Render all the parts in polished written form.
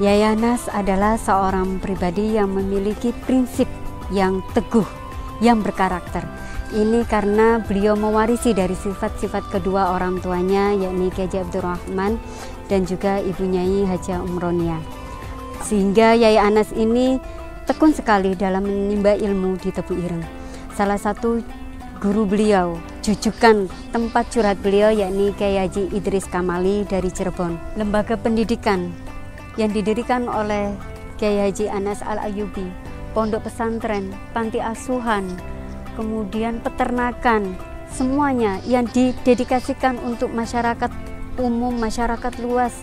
Yai Anas adalah seorang pribadi yang memiliki prinsip yang teguh, yang berkarakter. Ini karena beliau mewarisi dari sifat-sifat kedua orang tuanya, yakni Kiai Haji Abdurrahman dan juga Ibu Nyai Hajah Umronia. Sehingga Yai Anas ini tekun sekali dalam menimba ilmu di Tebu Ireng. Salah satu guru beliau, jujukan tempat curhat beliau, yakni Kiai Haji Idris Kamali dari Cirebon. Lembaga pendidikan yang didirikan oleh Kiai Haji Anas Al-Ayyubi, pondok pesantren, panti asuhan, kemudian peternakan, semuanya yang didedikasikan untuk masyarakat umum, masyarakat luas,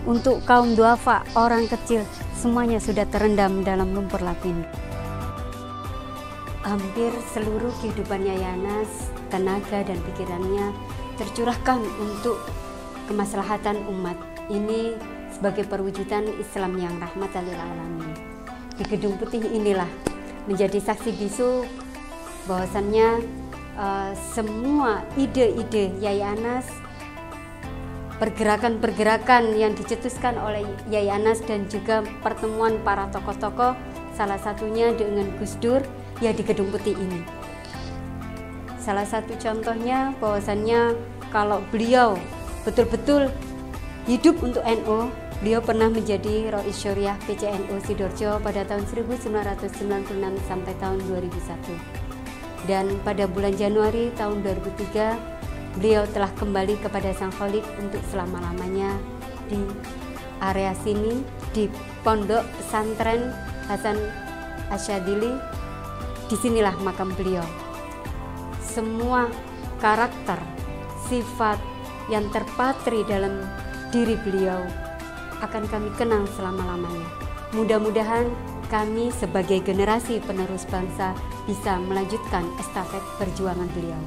untuk kaum duafa, orang kecil, semuanya sudah terendam dalam lumpur lapindo. Hampir seluruh kehidupan Yai Anas, tenaga dan pikirannya tercurahkan untuk kemaslahatan umat. Ini sebagai perwujudan Islam yang rahmatan lil alamin. Di Gedung Putih inilah menjadi saksi bisu bahwasannya semua ide-ide Yai Anas, pergerakan-pergerakan yang dicetuskan oleh Yai Anas dan juga pertemuan para tokoh-tokoh, salah satunya dengan Gus Dur, ya di Gedung Putih ini. Salah satu contohnya bahwasannya kalau beliau betul-betul hidup untuk NU, beliau pernah menjadi Rois Syuriah PCNU Sidoarjo pada tahun 1996 sampai tahun 2001. Dan pada bulan Januari tahun 2003, beliau telah kembali kepada Sang Khalik untuk selama-lamanya di area sini, di Pondok Pesantren Hasan Asyadili. Disinilah makam beliau. Semua karakter, sifat yang terpatri dalam diri beliau akan kami kenang selama-lamanya. Mudah-mudahan kami sebagai generasi penerus bangsa bisa melanjutkan estafet perjuangan beliau.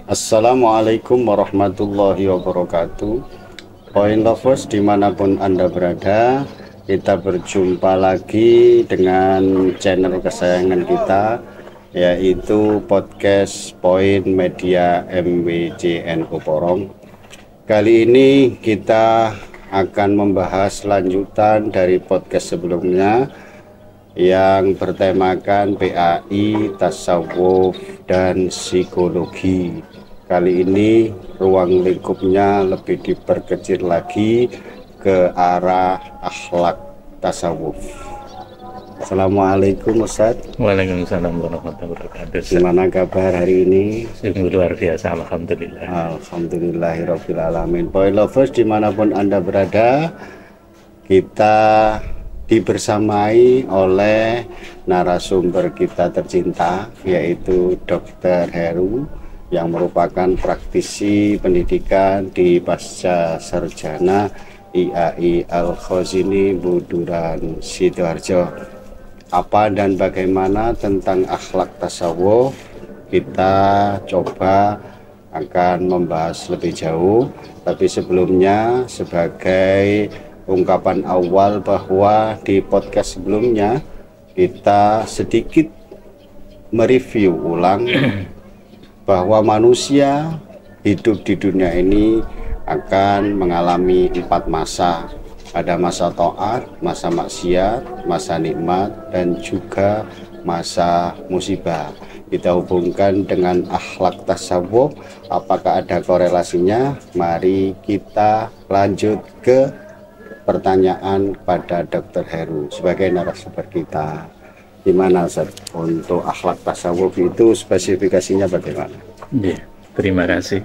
Assalamualaikum warahmatullahi wabarakatuh. Point lovers dimanapun Anda berada, kita berjumpa lagi dengan channel kesayangan kita, yaitu podcast Point Media MWJNU Porong. Kali ini kita akan membahas lanjutan dari podcast sebelumnya yang bertemakan PAI, tasawuf, dan psikologi. Kali ini ruang lingkupnya lebih diperkecil lagi ke arah akhlak tasawuf. Assalamualaikum Ustaz. Waalaikumsalam warahmatullahi wabarakatuh. Gimana kabar hari ini? Sungguh luar biasa, alhamdulillah. Alhamdulillahirabbil alamin. Point lovers dimanapun Anda berada, kita dibersamai oleh narasumber kita tercinta, yaitu Dr. Heru, yang merupakan praktisi pendidikan di Pasca Sarjana IAI Al-Khazini Buduran Sidoarjo. Apa dan bagaimana tentang akhlak tasawuf, kita coba akan membahas lebih jauh. Tapi sebelumnya, sebagai ungkapan awal bahwa di podcast sebelumnya kita sedikit mereview ulang bahwa manusia hidup di dunia ini akan mengalami 4 masa. Ada masa taat, masa maksiat, masa nikmat, dan juga masa musibah. Kita hubungkan dengan akhlak tasawuf. Apakah ada korelasinya? Mari kita lanjut ke pertanyaan pada Dr. Heru sebagai narasumber kita. Gimana Ustaz, untuk akhlak tasawuf itu spesifikasinya bagaimana? Ya, terima kasih.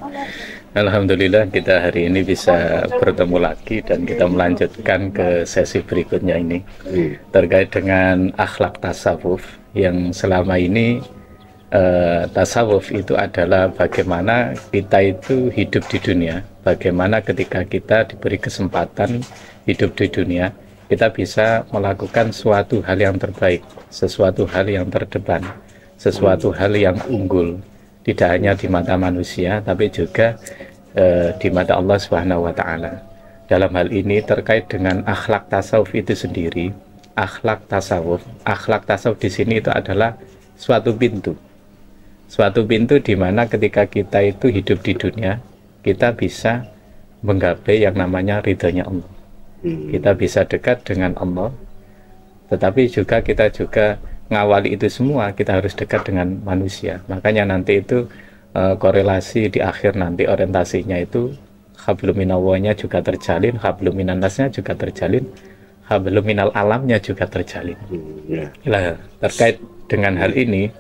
Alhamdulillah kita hari ini bisa bertemu lagi dan kita melanjutkan ke sesi berikutnya ini terkait dengan akhlak tasawuf yang selama ini tasawuf itu adalah bagaimana kita itu hidup di dunia, bagaimana ketika kita diberi kesempatan hidup di dunia, kita bisa melakukan suatu hal yang terbaik, sesuatu hal yang terdepan, sesuatu hal yang unggul, tidak hanya di mata manusia tapi juga di mata Allah Subhanahu wa Ta'ala. dalam hal ini terkait dengan akhlak tasawuf itu sendiri. Akhlak tasawuf di sini itu adalah suatu pintu di mana ketika kita itu hidup di dunia, kita bisa menggapai yang namanya ridhonya Allah. Kita bisa dekat dengan Allah, tetapi juga kita ngawali itu semua, kita harus dekat dengan manusia. Makanya nanti itu korelasi di akhir nanti orientasinya itu hablum minallahnya juga terjalin, hablum minannasnya juga terjalin, hablum minal alamnya juga terjalin. Nah, terkait dengan hal ini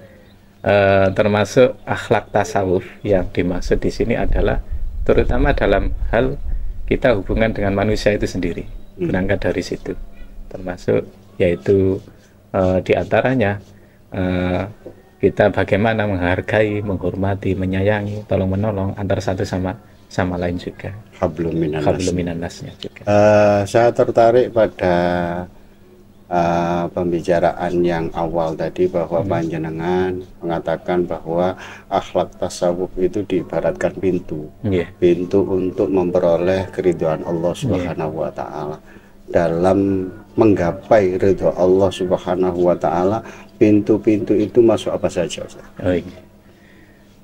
termasuk akhlak tasawuf yang dimaksud di sini adalah terutama dalam hal kita hubungan dengan manusia itu sendiri. Berangkat dari situ, termasuk yaitu diantaranya kita bagaimana menghargai, menghormati, menyayangi, tolong menolong antar satu sama lain juga. Hablum minannasnya juga. Saya tertarik pada pembicaraan yang awal tadi bahwa panjenengan mengatakan bahwa akhlak tasawuf itu diibaratkan pintu, pintu untuk memperoleh keridhaan Allah Subhanahu wa Ta'ala. Dalam menggapai ridho Allah Subhanahu wa Ta'ala, pintu-pintu itu masuk apa saja, Ustaz?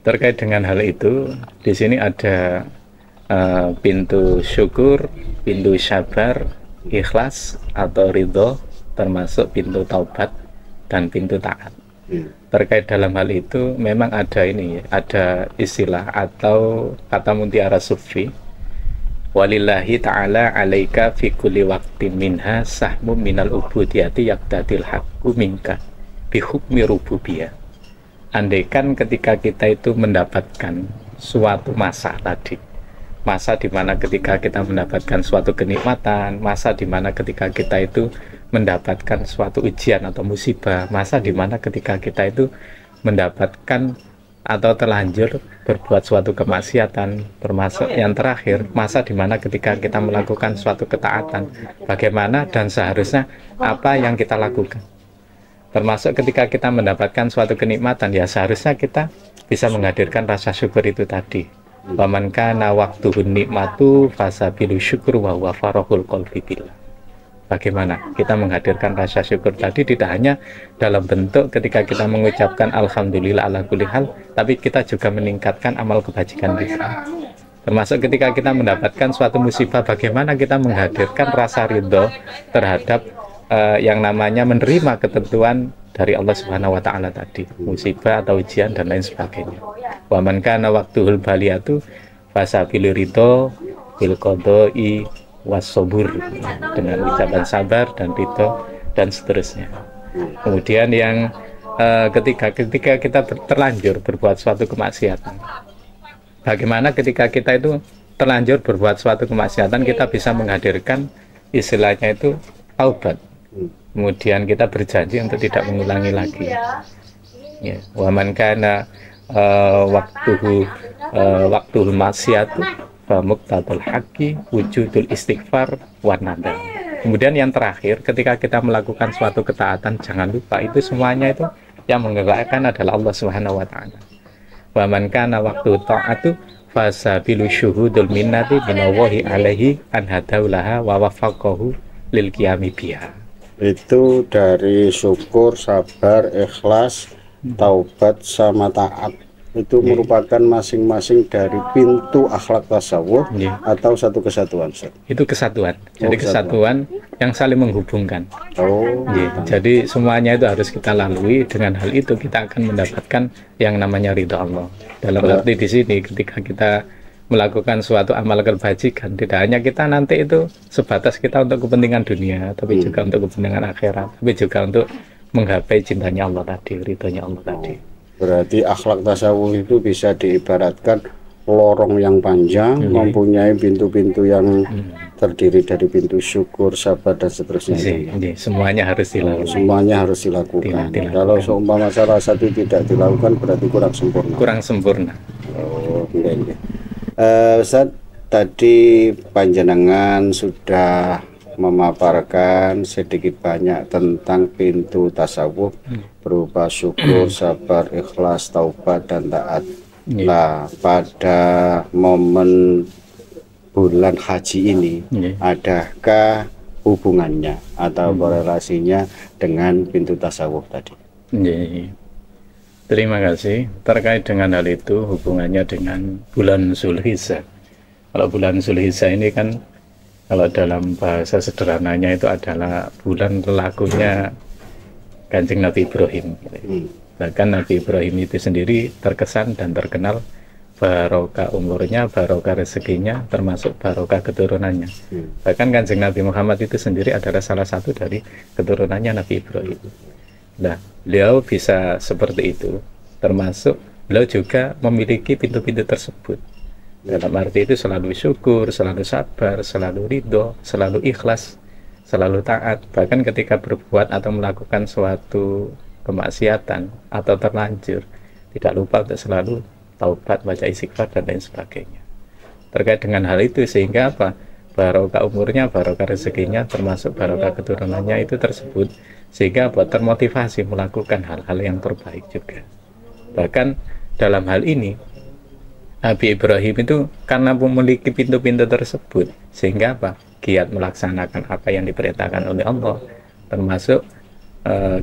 Terkait dengan hal itu, di sini ada pintu syukur, pintu sabar, ikhlas atau ridho, termasuk pintu taubat dan pintu taat. Terkait dalam hal itu memang ada istilah atau kata mutiara sufi, walillahi ta'ala alaika fi kulli waqtin minha sahmu minal ubudiyati yaqtadil haqqu minka bi hukmi rububiyah. Andaikan ketika kita itu mendapatkan suatu masa tadi, masa dimana ketika kita mendapatkan suatu kenikmatan, masa dimana ketika kita itu mendapatkan suatu ujian atau musibah, masa dimana ketika kita itu mendapatkan atau terlanjur berbuat suatu kemaksiatan, termasuk yang terakhir masa dimana ketika kita melakukan suatu ketaatan, bagaimana dan seharusnya apa yang kita lakukan. Termasuk ketika kita mendapatkan suatu kenikmatan, ya seharusnya kita bisa menghadirkan rasa syukur itu tadi. Waman kana waqtuhun nikmatu fasabilu syukur wa huwa farahul qalbi billah. Bagaimana kita menghadirkan rasa syukur tadi tidak hanya dalam bentuk ketika kita mengucapkan alhamdulillah ala kulli hal, tapi kita juga meningkatkan amal kebajikan kita. Termasuk ketika kita mendapatkan suatu musibah, bagaimana kita menghadirkan rasa ridho terhadap yang namanya menerima ketentuan dari Allah Subhanahu wa Ta'ala tadi, musibah atau ujian dan lain sebagainya. Wa man kana waqtuhul baliyatu fasabilu ridho bil qada'i wasobur, dengan ucapan sabar dan ridho dan seterusnya. Kemudian yang ketika kita terlanjur berbuat suatu kemaksiatan, bagaimana ketika kita itu terlanjur berbuat suatu kemaksiatan, kita bisa menghadirkan istilahnya itu taubat. Kemudian kita berjanji untuk tidak mengulangi lagi. Ya, wa man kana waqtuhul maksiatu fa muqtadul haqqi wujudul istighfar wan nadam. Kemudian yang terakhir, ketika kita melakukan suatu ketaatan, jangan lupa itu semuanya itu yang menggerakkan adalah Allah Subhanahu wa Ta'ala. Wa man kana waqtu ta'atu fasabilu syuhudul minnati minallahi alaihi an hadaulaha wa wafaqahu lil qiyami biha. Itu dari syukur, sabar, ikhlas, taubat sama taat. Itu merupakan masing-masing dari pintu akhlak tasawuf atau satu kesatuan, Ustaz? Itu kesatuan. Jadi kesatuan yang saling menghubungkan. Jadi semuanya itu harus kita lalui. Dengan hal itu kita akan mendapatkan yang namanya ridha Allah. Dalam arti di sini ketika kita melakukan suatu amal kebajikan, tidak hanya kita nanti itu sebatas kita untuk kepentingan dunia, tapi juga untuk kepentingan akhirat, tapi juga untuk menggapai cintanya Allah tadi, ridhonya Allah tadi. Berarti akhlak tasawuf itu bisa diibaratkan lorong yang panjang, mempunyai pintu-pintu yang terdiri dari pintu syukur, sabar dan seterusnya. Semuanya harus dilakukan. Semuanya harus dilakukan. Kalau seumpama salah satu tidak dilakukan berarti kurang sempurna. Kurang sempurna. Ustaz, tadi panjenengan sudah memaparkan sedikit banyak tentang pintu tasawuf berupa syukur, sabar, ikhlas, taubat dan taat. Nah, pada momen bulan haji ini adakah hubungannya atau korelasinya dengan pintu tasawuf tadi? Terima kasih. Terkait dengan hal itu hubungannya dengan bulan Zulhijjah. Kalau bulan Zulhijjah ini kan kalau dalam bahasa sederhananya itu adalah bulan lakunya Kanjeng Nabi Ibrahim. Bahkan Nabi Ibrahim itu sendiri terkesan dan terkenal barokah umurnya, barokah rezekinya, termasuk barokah keturunannya. Bahkan Kanjeng Nabi Muhammad itu sendiri adalah salah satu dari keturunannya Nabi Ibrahim. Nah, beliau bisa seperti itu, termasuk beliau juga memiliki pintu-pintu tersebut. Dalam arti itu selalu syukur, selalu sabar, selalu ridho, selalu ikhlas, selalu taat. Bahkan ketika berbuat atau melakukan suatu kemaksiatan atau terlanjur, tidak lupa untuk selalu taubat, baca istighfar dan lain sebagainya. Terkait dengan hal itu sehingga apa? Barokah umurnya, barokah rezekinya, termasuk barokah keturunannya itu tersebut, sehingga apa? Termotivasi melakukan hal-hal yang terbaik juga. Bahkan dalam hal ini Nabi Ibrahim itu karena memiliki pintu-pintu tersebut, sehingga apa? Giat melaksanakan apa yang diperintahkan oleh Allah, termasuk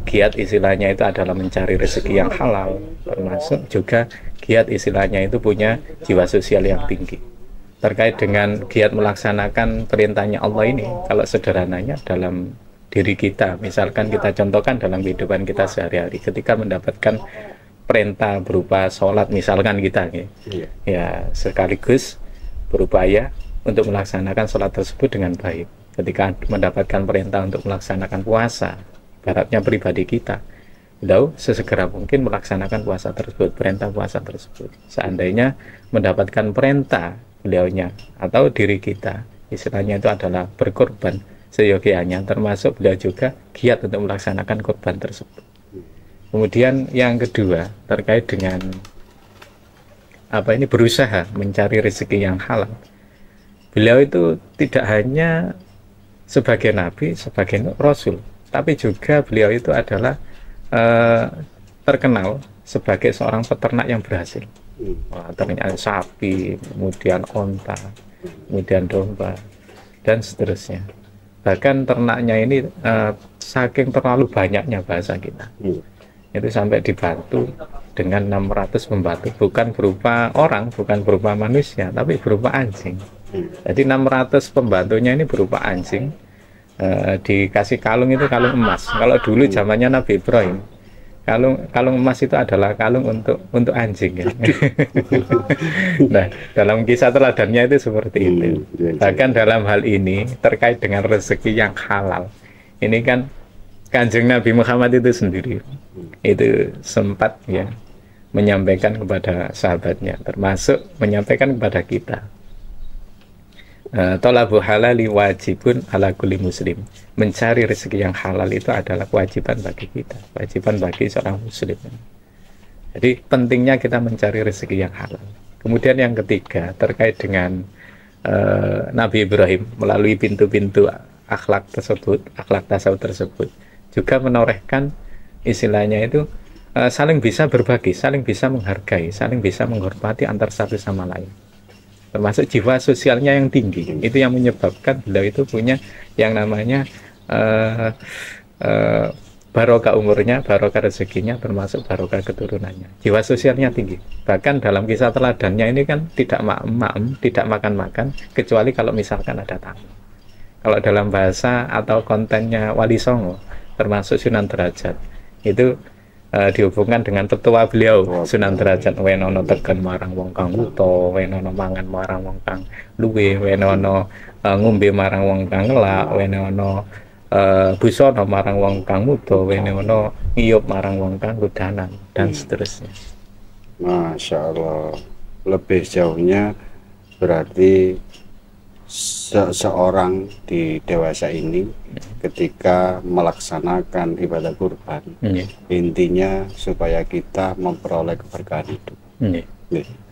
giat istilahnya itu adalah mencari rezeki yang halal, termasuk juga giat istilahnya itu punya jiwa sosial yang tinggi. Terkait dengan giat melaksanakan perintahnya Allah ini, kalau sederhananya dalam diri kita, misalkan kita contohkan dalam kehidupan kita sehari-hari, ketika mendapatkan perintah berupa sholat misalkan kita ya sekaligus berupaya untuk melaksanakan sholat tersebut dengan baik. Ketika mendapatkan perintah untuk melaksanakan puasa, ibaratnya pribadi kita, beliau sesegera mungkin melaksanakan puasa tersebut, perintah puasa tersebut. Seandainya mendapatkan perintah beliaunya atau diri kita, istilahnya itu adalah berkorban seyogianya, termasuk beliau juga giat untuk melaksanakan korban tersebut. Kemudian yang kedua terkait dengan berusaha mencari rezeki yang halal. Beliau itu tidak hanya sebagai nabi, sebagai rasul, tapi juga beliau itu adalah terkenal sebagai seorang peternak yang berhasil. Ternyata sapi, kemudian onta, kemudian domba dan seterusnya. Bahkan ternaknya ini saking terlalu banyaknya bahasa kita. Itu sampai dibantu dengan 600 pembantu, bukan berupa orang, bukan berupa manusia, tapi berupa anjing. Jadi 600 pembantunya ini berupa anjing, dikasih kalung, itu kalung emas. Kalau dulu zamannya Nabi Ibrahim, kalung emas itu adalah kalung untuk anjing ya. Nah, dalam kisah teladannya itu seperti itu. Bahkan dalam hal ini terkait dengan rezeki yang halal, ini kan Kanjeng Nabi Muhammad itu sendiri itu sempat ya menyampaikan kepada sahabatnya, termasuk menyampaikan kepada kita, tolabu halali wajibun ala kulli muslim. Mencari rezeki yang halal itu adalah kewajiban bagi kita, kewajiban bagi seorang muslim. Jadi pentingnya kita mencari rezeki yang halal. Kemudian yang ketiga terkait dengan Nabi Ibrahim melalui pintu-pintu akhlak tersebut, akhlak tasawuf tersebut, juga menorehkan istilahnya itu saling bisa berbagi, saling bisa menghargai, saling bisa menghormati antar satu sama lain. Termasuk jiwa sosialnya yang tinggi. Itu yang menyebabkan beliau itu punya yang namanya barokah umurnya, barokah rezekinya, termasuk barokah keturunannya. Jiwa sosialnya tinggi. Bahkan dalam kisah teladannya ini kan tidak maem, tidak makan-makan, kecuali kalau misalkan ada tamu. Kalau dalam bahasa atau kontennya Wali Songo, termasuk Sunan Derajat, itu dihubungkan dengan tetua beliau Sunan Derajat. Wenono tekan marang wong kang wuta, wenono mangan marang wong kang luwe, wenono ngombe marang wong kang ngelak, wenono busana marang wong kang muda, wenono ngiyup marang wong kang kudanan dan seterusnya. Masya Allah. Lebih jauhnya berarti seorang di dewasa ini ketika melaksanakan ibadah kurban, intinya supaya kita memperoleh keberkahan hidup.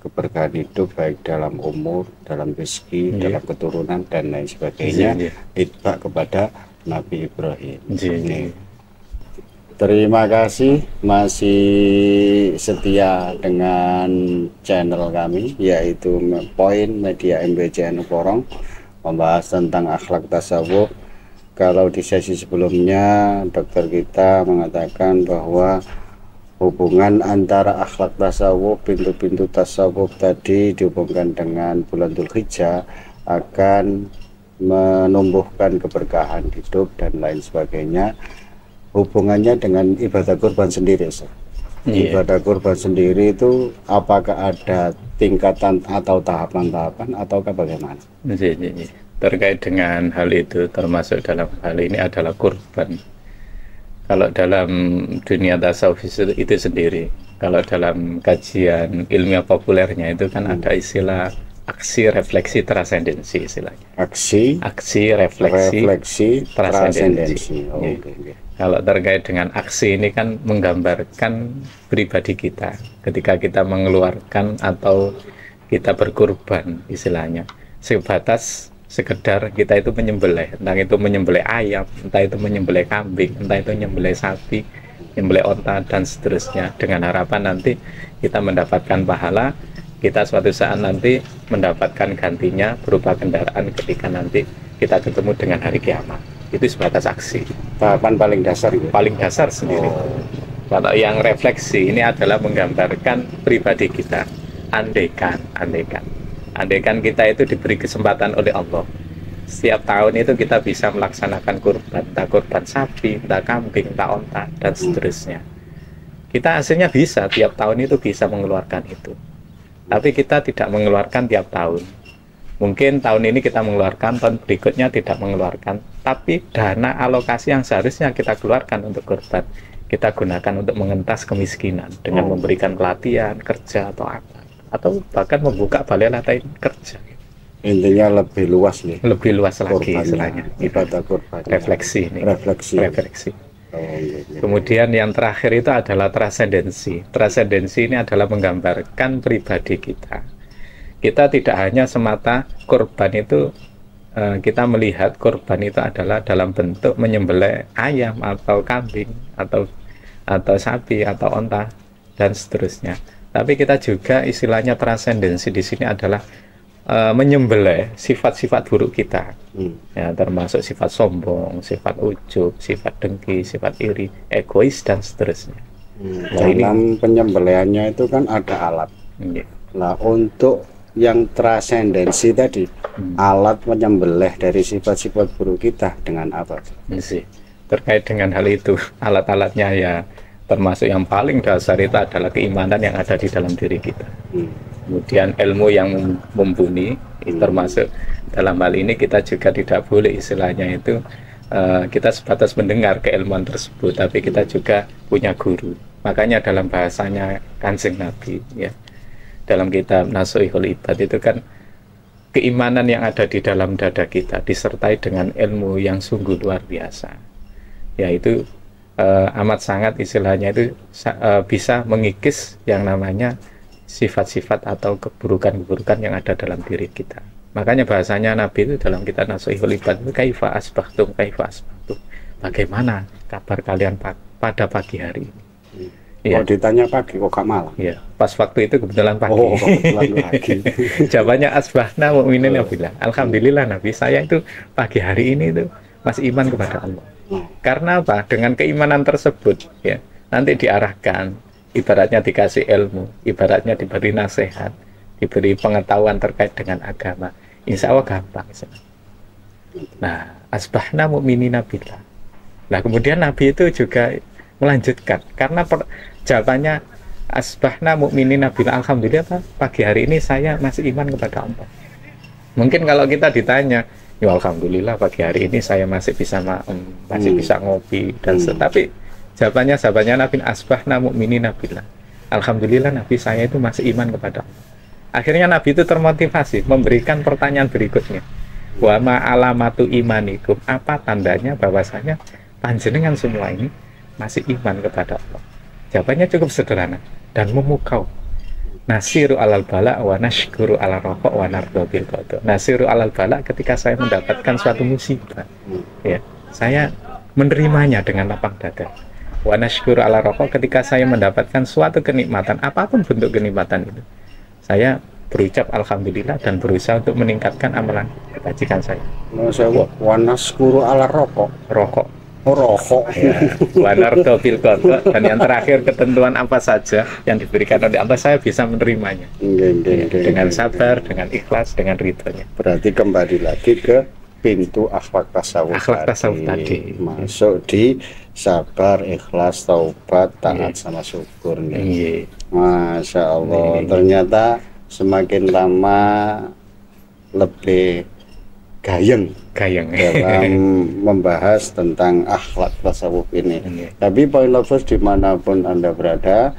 Keberkahan hidup baik dalam umur, dalam rezeki, dalam keturunan dan lain sebagainya. Itba kepada Nabi Ibrahim. Terima kasih masih setia dengan channel kami, yaitu Poin Media MBCN Porong, membahas tentang akhlak tasawuf. Kalau di sesi sebelumnya dokter kita mengatakan bahwa hubungan antara akhlak tasawuf, pintu-pintu tasawuf tadi dihubungkan dengan bulan Dzulhijjah akan menumbuhkan keberkahan hidup dan lain sebagainya. Hubungannya dengan ibadah kurban sendiri, Ibadah kurban sendiri itu apakah ada tingkatan atau tahapan-tahapan ataukah bagaimana? Terkait dengan hal itu, termasuk dalam hal ini adalah kurban. Kalau dalam dunia tasawuf itu sendiri, kalau dalam kajian ilmiah populernya itu kan ada istilah aksi refleksi trasendensi istilahnya. Aksi refleksi trasendensi. Okay. Kalau terkait dengan aksi ini kan menggambarkan pribadi kita ketika kita mengeluarkan atau kita berkurban istilahnya, sebatas sekedar kita itu menyembelih, entah itu menyembelih ayam, entah itu menyembelih kambing, entah itu menyembelih sapi, menyembelih onta dan seterusnya, dengan harapan nanti kita mendapatkan pahala, kita suatu saat nanti mendapatkan gantinya berupa kendaraan ketika nanti kita ketemu dengan hari kiamat. Itu sebatas aksi. Tahapan paling dasar gitu? Paling dasar sendiri. Kalau yang refleksi ini adalah menggambarkan pribadi kita. Andaikan kita itu diberi kesempatan oleh Allah, setiap tahun itu kita bisa melaksanakan kurban, entah kurban sapi, entah kambing, entah onta dan seterusnya. Kita hasilnya bisa tiap tahun itu bisa mengeluarkan itu. Tapi kita tidak mengeluarkan tiap tahun. Mungkin tahun ini kita mengeluarkan, tahun berikutnya tidak mengeluarkan. Tapi dana alokasi yang seharusnya kita keluarkan untuk kurban, kita gunakan untuk mengentas kemiskinan dengan memberikan pelatihan, kerja atau apa, atau bahkan membuka balai latihan kerja. Intinya lebih luas nih. Lebih luas lagi istilahnya. Ibadah kurban. Refleksi ini. Refleksi. Iya. Kemudian yang terakhir itu adalah trasendensi. Trasendensi ini adalah menggambarkan pribadi kita. Kita tidak hanya semata kurban itu, kita melihat kurban itu adalah dalam bentuk menyembelih ayam atau kambing atau sapi atau onta dan seterusnya. Tapi kita juga istilahnya trasendensi di sini adalah menyembelih sifat-sifat buruk kita, ya, termasuk sifat sombong, sifat ujub, sifat dengki, sifat iri, egois dan seterusnya. Dalam penyembelihannya itu kan ada alat. Nah, untuk yang trasendensi tadi, alat menyembelih dari sifat-sifat buruk kita dengan apa? Terkait dengan hal itu, alat-alatnya ya termasuk yang paling dasar itu adalah keimanan yang ada di dalam diri kita. Kemudian ilmu yang mumpuni, termasuk dalam hal ini kita juga tidak boleh istilahnya itu kita sebatas mendengar keilmuan tersebut, tapi kita juga punya guru. Makanya dalam bahasanya Kanjeng Nabi, ya, dalam kitab Nasuhul Ibad itu kan keimanan yang ada di dalam dada kita disertai dengan ilmu yang sungguh luar biasa, yaitu amat sangat istilahnya itu bisa mengikis yang namanya sifat-sifat atau keburukan-keburukan yang ada dalam diri kita. Makanya bahasanya Nabi itu dalam kitab Nasuhul Ibad itu kaifa asbahtum, bagaimana kabar kalian pada pagi hari ini. Ya. Oh, ditanya pagi kok gak malam? Ya, pas waktu itu kebetulan pagi. Oh, kebetulan pagi. Jawabannya asbahna mu'minin bilang, alhamdulillah Nabi saya itu pagi hari ini itu masih iman kepada Allah. Karena apa? Dengan keimanan tersebut, ya, nanti diarahkan, ibaratnya dikasih ilmu, ibaratnya diberi nasihat, diberi pengetahuan terkait dengan agama, insya Allah gampang. Nah, asbahna mu'minina billah. Nah, kemudian Nabi itu juga melanjutkan, karena jawabannya asbahna mu'minina billah, alhamdulillah Pak, pagi hari ini saya masih iman kepada Allah. Mungkin kalau kita ditanya, ya alhamdulillah pagi hari ini saya masih bisa bisa ngopi dan tapi jawabannya Nabi asbahna mu'minina billah, alhamdulillah Nabi saya itu masih iman kepada Allah. Akhirnya Nabi itu termotivasi memberikan pertanyaan berikutnya, wa ma alamatu imanikum, apa tandanya bahwasanya panjenengan semua ini masih iman kepada Allah. Jawabannya cukup sederhana dan memukau. Nasiru alal bala wa nashkuru ala rokok wa nardo bil qada. Nasiru alal bala, ketika saya mendapatkan suatu musibah, ya, saya menerimanya dengan lapang dada. Wa nashkuru ala rokok, ketika saya mendapatkan suatu kenikmatan, apapun bentuk kenikmatan itu, saya berucap alhamdulillah dan berusaha untuk meningkatkan amalan kebajikan saya. Wa nashkuru ala rokok. Rokok. Rokok. Ya, wanardo fil qada, dan yang terakhir ketentuan apa saja yang diberikan oleh Allah, saya bisa menerimanya. Dengan sabar, dengan ikhlas, dengan ridhonya. Berarti kembali lagi ke pintu akhlak tasawuf. Akhlak tasawuf tadi masuk di sabar, ikhlas, taubat, taat sama syukur nih. Masya Allah. Ternyata semakin lama lebih gayeng dalam membahas tentang akhlak tasawuf ini. Tapi point lovers dimanapun Anda berada,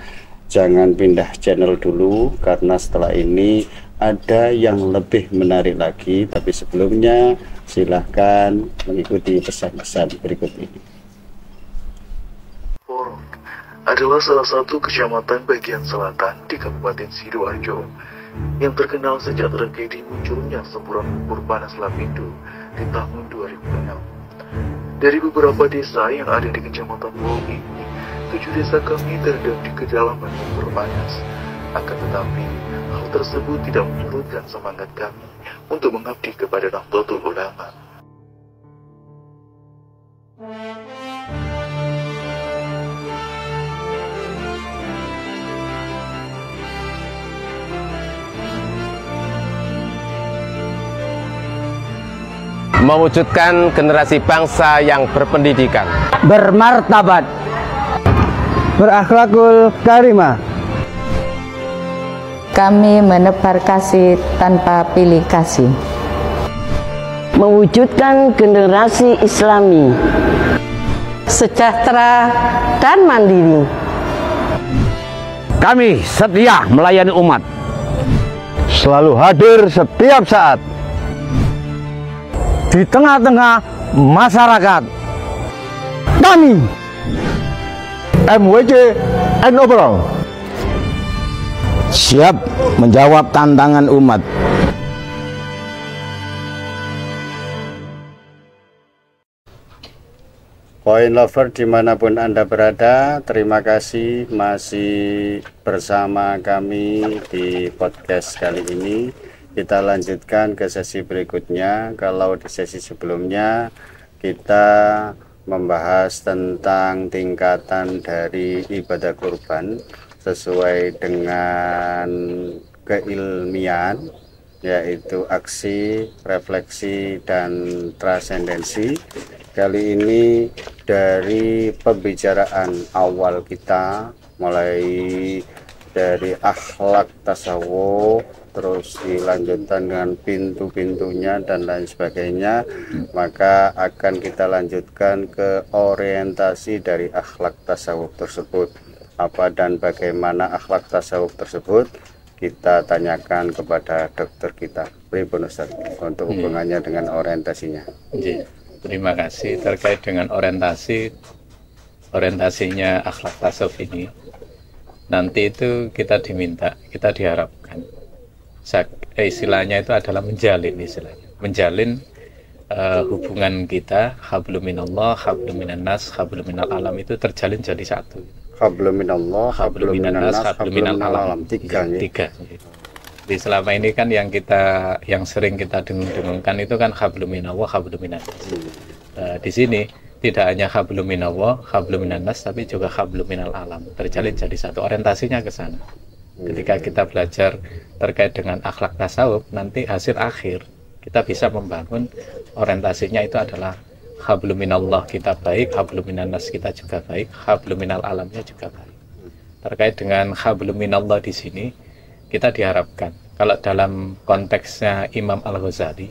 jangan pindah channel dulu, karena setelah ini ada yang lebih menarik lagi. Tapi sebelumnya silahkan mengikuti pesan-pesan berikut ini. Porong adalah salah satu kecamatan bagian selatan di Kabupaten Sidoarjo yang terkenal sejak tragedi munculnya semburan lumpur panas Lapindo di tahun 2006. Dari beberapa desa yang ada di Kecamatan Porong ini, 7 desa kami terendam di kedalaman lumpur panas. Akan tetapi, hal tersebut tidak menyurutkan semangat kami untuk mengabdi kepada Nahdlatul Ulama. Mewujudkan generasi bangsa yang berpendidikan, bermartabat, berakhlakul karimah. Kami menebar kasih tanpa pilih kasih. Mewujudkan generasi Islami, sejahtera dan mandiri. Kami setia melayani umat, selalu hadir setiap saat di tengah-tengah masyarakat. Kami MWC NU siap menjawab tantangan umat. Point lover dimanapun Anda berada, terima kasih masih bersama kami di podcast kali ini. Kita lanjutkan ke sesi berikutnya. Kalau di sesi sebelumnya kita membahas tentang tingkatan dari ibadah kurban sesuai dengan keilmian, yaitu aksi, refleksi, dan transendensi. Kali ini dari pembicaraan awal kita, mulai dari akhlak tasawuf, terus dilanjutkan dengan pintu-pintunya dan lain sebagainya, maka akan kita lanjutkan ke orientasi dari akhlak tasawuf tersebut. Apa dan bagaimana akhlak tasawuf tersebut, kita tanyakan kepada dokter kita, Pripun Ustaz, untuk hubungannya dengan orientasinya. Terima kasih. Terkait dengan orientasinya akhlak tasawuf ini, nanti itu kita diharapkan istilahnya itu adalah menjalin hubungan kita, hablum minallah, hablum minannas, hablum minal alam, itu terjalin jadi satu. Hablum minallah, hablum minannas, hablum minal alam, tiga. Jadi selama ini kan yang sering kita dengung-dengungkan itu kan hablum minallah, hablum minannas. Di sini tidak hanya hablum minallah, hablum minannas, tapi juga hablum minal alam, terjalin jadi satu. Orientasinya ke sana. Ketika kita belajar terkait dengan akhlak tasawuf, nanti hasil akhir kita bisa membangun orientasinya itu adalah hablum minallah kita baik, hablum minannas kita juga baik, hablum minal alamnya juga baik. Terkait dengan hablum minallah di sini, kita diharapkan, kalau dalam konteksnya Imam Al-Ghazali,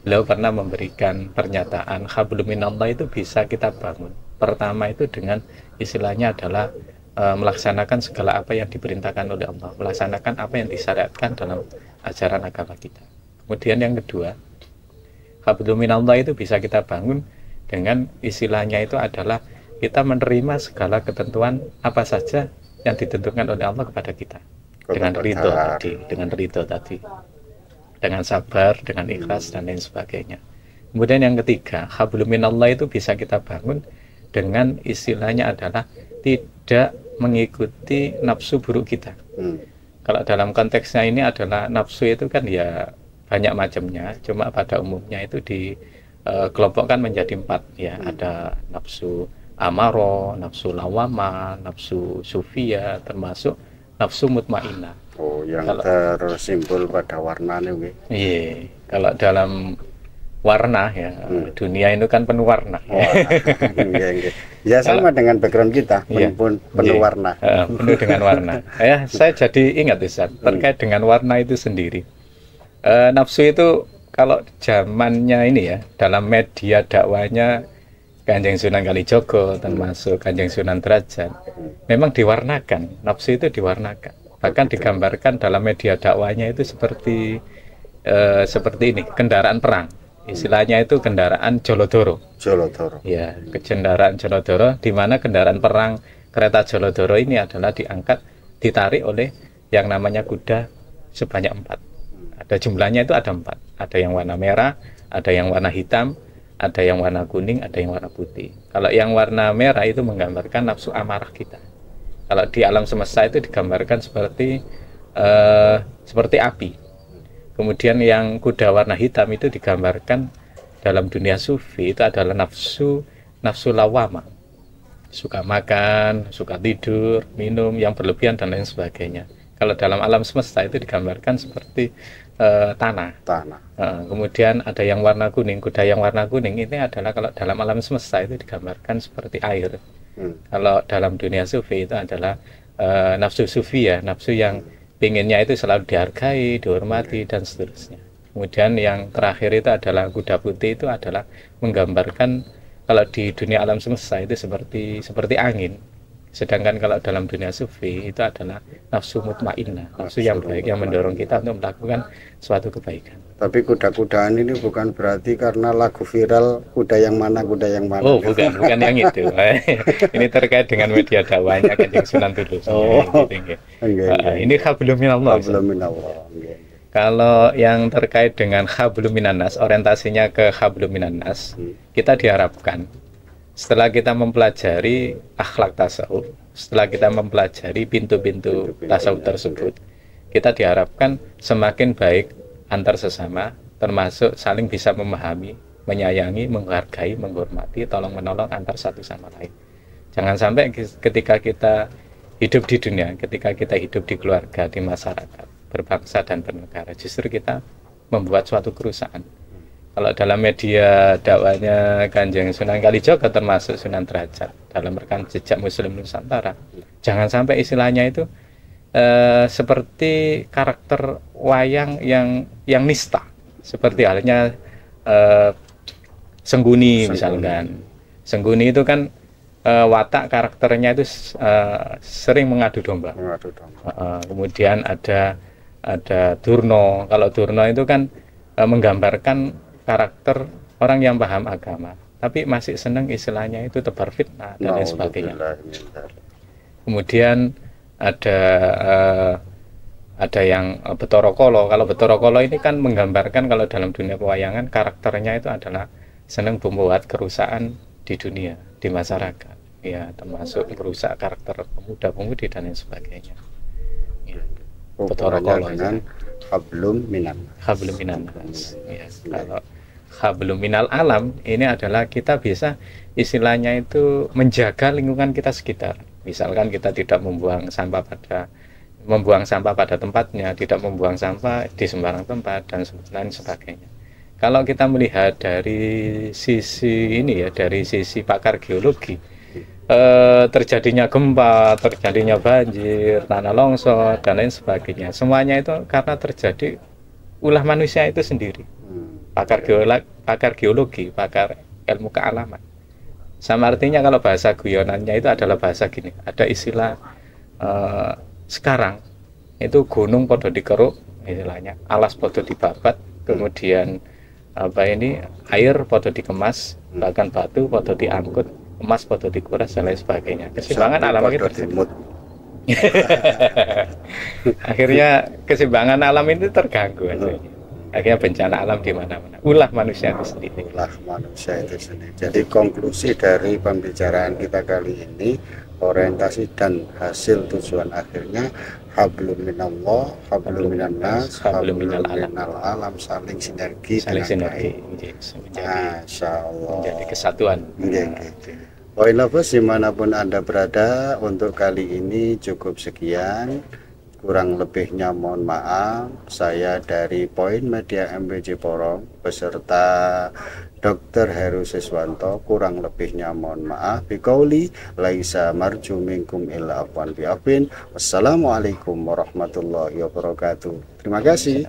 beliau pernah memberikan pernyataan hablum minallah itu bisa kita bangun. Pertama itu dengan istilahnya adalah melaksanakan segala apa yang diperintahkan oleh Allah, melaksanakan apa yang disyariatkan dalam ajaran agama kita. Kemudian yang kedua, hablum minallah itu bisa kita bangun dengan istilahnya itu adalah kita menerima segala ketentuan apa saja yang ditentukan oleh Allah kepada kita dengan ridho tadi, dengan sabar, dengan ikhlas dan lain sebagainya. Kemudian yang ketiga, hablum minallah itu bisa kita bangun dengan istilahnya adalah tidak mengikuti nafsu buruk kita. Kalau dalam konteksnya ini adalah nafsu itu kan ya banyak macamnya, cuma pada umumnya itu dikelompokkan menjadi 4 ya. Ada nafsu amaro, nafsu lawama, nafsu sufia, termasuk nafsu mutmainnah. Oh, yang tersimpul pada warna nih. Iya, kalau dalam warna ya, dunia itu kan penuh warna. Ya sama dengan background kita, pun penuh warna. Penuh dengan warna. Saya jadi ingat Ustaz, terkait dengan warna itu sendiri. Nafsu itu kalau zamannya ini ya, dalam media dakwanya Kanjeng Sunan Kalijogo, termasuk Kanjeng Sunan Derajat, memang diwarnakan, nafsu itu diwarnakan. Bahkan digambarkan dalam media dakwanya itu seperti ini, kendaraan perang. Istilahnya itu kendaraan Jolodoro. Ya, kendaraan Jolodoro, di mana kendaraan perang kereta Jolodoro ini adalah diangkat, ditarik oleh yang namanya kuda sebanyak 4. Ada jumlahnya itu ada 4. Ada yang warna merah, ada yang warna hitam, ada yang warna kuning, ada yang warna putih. Kalau yang warna merah itu menggambarkan nafsu amarah kita. Kalau di alam semesta itu digambarkan seperti api. Kemudian yang kuda warna hitam itu digambarkan dalam dunia sufi itu adalah nafsu lawama. Suka makan, suka tidur, minum yang berlebihan dan lain sebagainya. Kalau dalam alam semesta itu digambarkan seperti tanah. Kemudian ada yang warna kuning, kuda yang warna kuning ini adalah kalau dalam alam semesta itu digambarkan seperti air. Kalau dalam dunia sufi itu adalah nafsu sufi ya, nafsu yang pinginnya itu selalu dihargai, dihormati dan seterusnya. Kemudian yang terakhir itu adalah kuda putih, itu adalah menggambarkan kalau di dunia alam semesta itu seperti angin. Sedangkan kalau dalam dunia sufi itu adalah nafsu mutmainnah, nafsu yang baik yang mendorong kita untuk melakukan suatu kebaikan. Tapi kuda-kudaan ini bukan berarti karena lagu viral kuda yang mana. Oh, bukan yang itu. Ini terkait dengan media dakwahnya Kanjeng Sunan Kudus. Ini hablum minallah. Kalau yang terkait dengan hablum minannas, orientasinya ke hablum minannas, kita diharapkan setelah kita mempelajari akhlak tasawuf, setelah kita mempelajari pintu-pintu tasawuf tersebut, kita diharapkan semakin baik antar sesama, termasuk saling bisa memahami, menyayangi, menghargai, menghormati, tolong-menolong antar satu sama lain. Jangan sampai ketika kita hidup di dunia, ketika kita hidup di keluarga, di masyarakat, berbangsa dan bernegara, justru kita membuat suatu kerusakan. Kalau dalam media dakwanya Kanjeng Sunan Kalijogo termasuk Sunan Derajat dalam rekam jejak Muslim Nusantara, jangan sampai istilahnya itu seperti karakter wayang yang nista, seperti halnya Sengguni misalkan. Sengguni itu kan watak karakternya itu sering mengadu domba. Kemudian ada Durno. Kalau Durno itu kan menggambarkan karakter orang yang paham agama, tapi masih senang istilahnya itu tebar fitnah dan lain sebagainya. Kemudian ada yang Betorokolo. Kalau Betorokolo ini kan menggambarkan kalau dalam dunia pewayangan karakternya itu adalah senang membuat kerusakan di dunia, di masyarakat, ya, termasuk merusak karakter pemuda-pemudi dan lain sebagainya. Ya. Betorokolo dengan hablum minannas. Ya, kalau hablum minal alam ini adalah kita bisa istilahnya itu menjaga lingkungan kita sekitar. Misalkan kita tidak membuang sampah pada tempatnya, tidak membuang sampah di sembarang tempat dan lain sebagainya. Kalau kita melihat dari sisi ini ya, dari sisi pakar geologi, terjadinya gempa, terjadinya banjir, tanah longsor dan lain sebagainya, semuanya itu karena terjadi ulah manusia itu sendiri. Pakar geologi, pakar ilmu kealaman. Sama artinya kalau bahasa guyonannya itu adalah bahasa gini, ada istilah sekarang itu gunung podo dikeruk istilahnya, alas podo dibabat, kemudian air podo dikemas, bahkan batu podo diangkut, emas podo dikuras dan lain sebagainya. Keseimbangan alam itu akhirnya keseimbangan alam itu terganggu. Akhirnya bencana alam di mana-mana. Ulah manusia itu sendiri. Ulah manusia itu sendiri. Jadi konklusi dari pembicaraan kita kali ini, orientasi dan hasil tujuan akhirnya hablum minallah, hablum minannas, hablum minal alam, saling sinergi, Masya Allah, menjadi kesatuan. Poin Lovers dimanapun Anda berada, untuk kali ini cukup sekian. Kurang lebihnya mohon maaf. Saya dari Poin Media MBJ Porong beserta Dr. Heru Siswanto, kurang lebihnya mohon maaf. Biqauli laisa marju minkum illa afwan bi'afin. Wassalamualaikum warahmatullahi wabarakatuh. Terima kasih.